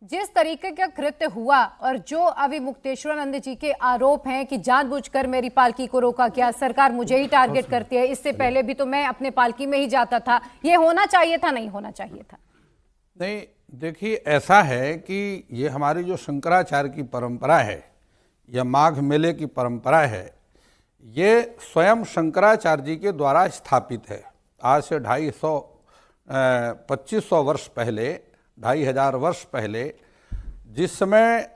जिस तरीके का कृत्य हुआ और जो अभी मुक्तेश्वरानंद जी के आरोप हैं कि जानबूझकर मेरी पालकी को रोका गया, सरकार मुझे ही टारगेट करती है, इससे पहले भी तो मैं अपने पालकी में ही जाता था, ये होना चाहिए था, नहीं होना चाहिए था? नहीं, देखिए ऐसा है कि ये हमारी जो शंकराचार्य की परंपरा है या माघ मेले की परंपरा है, ये स्वयं शंकराचार्य जी के द्वारा स्थापित है। आज से 2500 वर्ष पहले, 2500 वर्ष पहले, जिस समय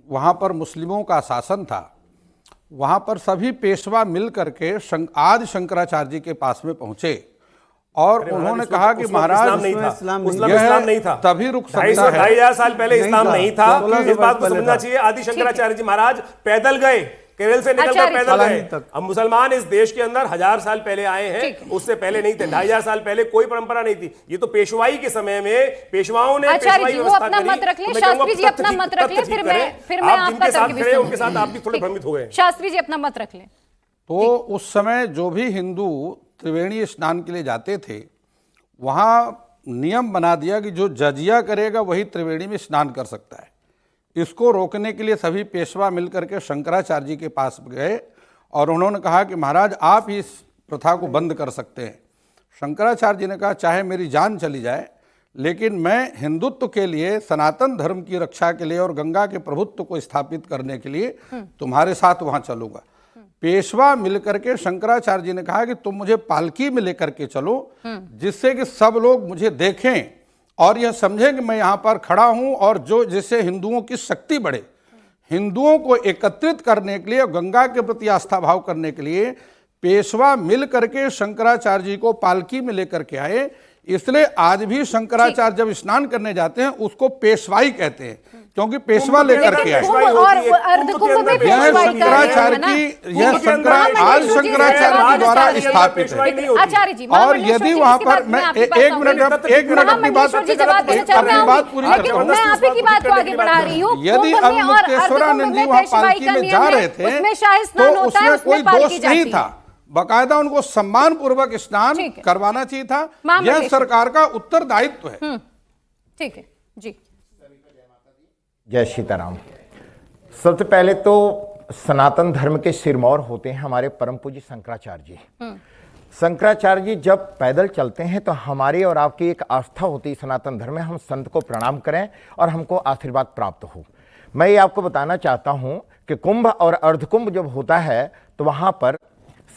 वहाँ पर मुस्लिमों का शासन था, वहाँ पर सभी पेशवा मिल करके आदि शंकराचार्य जी के पास में पहुँचे और उन्होंने कहा कि महाराज इस्लाम नहीं था, तभी रुक सकता है। 2500 साल पहले इस्लाम नहीं था। इस बात को समझना चाहिए। आदि शंकराचार्य जी महाराज पैदल गए, केरल से निकलकर पैदल गए। अब मुसलमान इस देश के अंदर 1000 साल पहले आए हैं, उससे पहले नहीं थे। 2500 साल पहले कोई परंपरा नहीं थी। ये तो पेशवाई के समय में पेशवाओं ने पेशवाई व्यवस्था करी। मत रख ले शास्त्री जी, अपना मत रख ले, फिर मैं आपका तर्क भी सुनूं। उनके साथ आप भी थोड़े भ्रमित हो गए। शास्त्री जी अपना मत रख ले। तो उस समय जो भी हिंदू त्रिवेणी स्नान के लिए जाते थे, वहाँ नियम बना दिया कि जो जजिया करेगा वही त्रिवेणी में स्नान कर सकता है। इसको रोकने के लिए सभी पेशवा मिलकर के शंकराचार्य जी के पास गए और उन्होंने कहा कि महाराज आप ही इस प्रथा को बंद कर सकते हैं। शंकराचार्य जी ने कहा चाहे मेरी जान चली जाए, लेकिन मैं हिंदुत्व के लिए, सनातन धर्म की रक्षा के लिए और गंगा के प्रभुत्व को स्थापित करने के लिए तुम्हारे साथ वहाँ चलूँगा। पेशवा मिलकर के शंकराचार्य जी ने कहा कि तुम मुझे पालकी में लेकर के चलो, जिससे कि सब लोग मुझे देखें और यह समझें कि मैं यहाँ पर खड़ा हूँ, और जो जिससे हिंदुओं की शक्ति बढ़े। हिंदुओं को एकत्रित करने के लिए, गंगा के प्रति आस्था भाव करने के लिए पेशवा मिल करके शंकराचार्य जी को पालकी में लेकर के आए। इसलिए आज भी शंकराचार्य जब स्नान करने जाते हैं उसको पेशवाई कहते हैं, क्योंकि पेशवा लेकर के आए। यह शंकराचार्य की, यह आज शंकराचार्य के द्वारा स्थापित है। और यदि वहां पर मैं एक मिनट अपनी बात पूरी करता हूँ। यदि अब मुक्तेश्वरानंद जी वहाँ पालकी में जा रहे थे तो उसमें कोई दोष नहीं था, बाकायदा उनको सम्मान पूर्वक स्नान करवाना चाहिए था। यह सरकार का उत्तरदायित्व है। ठीक है जी। जय सीताराम। सबसे पहले तो सनातन धर्म के सिरमौर होते हैं हमारे परम पूज्य शंकराचार्य जी। शंकराचार्य जी जब पैदल चलते हैं तो हमारी और आपकी एक आस्था होती है सनातन धर्म में, हम संत को प्रणाम करें और हमको आशीर्वाद प्राप्त हो। मैं ये आपको बताना चाहता हूँ कि कुंभ और अर्धकुंभ जब होता है तो वहाँ पर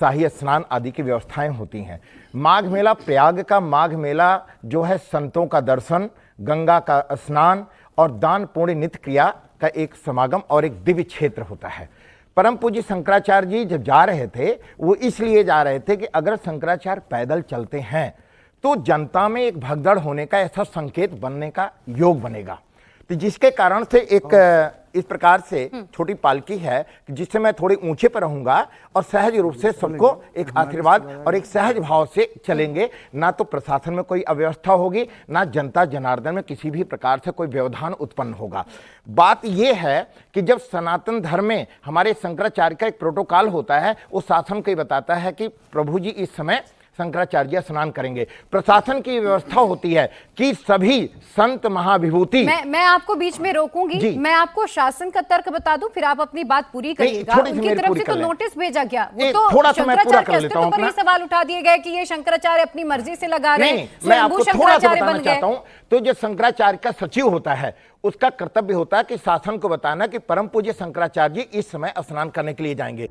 शाही स्नान आदि की व्यवस्थाएं होती हैं। माघ मेला, प्रयाग का माघ मेला जो है, संतों का दर्शन, गंगा का स्नान और दान पुण्य नित्य क्रिया का एक समागम और एक दिव्य क्षेत्र होता है। परम पूज्य शंकराचार्य जी जब जा रहे थे वो इसलिए जा रहे थे कि अगर शंकराचार्य पैदल चलते हैं तो जनता में एक भगदड़ होने का ऐसा संकेत बनने का योग बनेगा। तो जिसके कारण से एक इस प्रकार से छोटी पालकी है जिससे मैं थोड़े ऊंचे पर रहूंगा और सहज रूप से सबको एक आशीर्वाद और एक सहज भाव से चलेंगे। ना तो प्रशासन में कोई अव्यवस्था होगी, ना जनता जनार्दन में किसी भी प्रकार से कोई व्यवधान उत्पन्न होगा। बात यह है कि जब सनातन धर्म में हमारे शंकराचार्य का एक प्रोटोकॉल होता है, वो शासन को ही बताता है कि प्रभु जी इस समय शंकराचार्य स्नान करेंगे। प्रशासन की व्यवस्था होती है कि सभी संत महाविभूति। मैं आपको बीच में रोकूंगी, मैं आपको शासन का तर्क बता दूं, फिर आप अपनी बात पूरी करिएगा। उनकी तरफ से तो नोटिस भेजा गया, वो तो थोड़ा सा मैं पूरा कर लेता हूं। पर ये सवाल उठा दिए गए कि ये शंकराचार्य अपनी मर्जी से लगा रहे हैं, मैं आपको थोड़ा सा बताना चाहता हूं। तो जो शंकराचार्य का सचिव होता है उसका कर्तव्य होता है कि शासन को बताना कि परम पूज्य शंकराचार्य जी इस समय स्नान करने के लिए जाएंगे।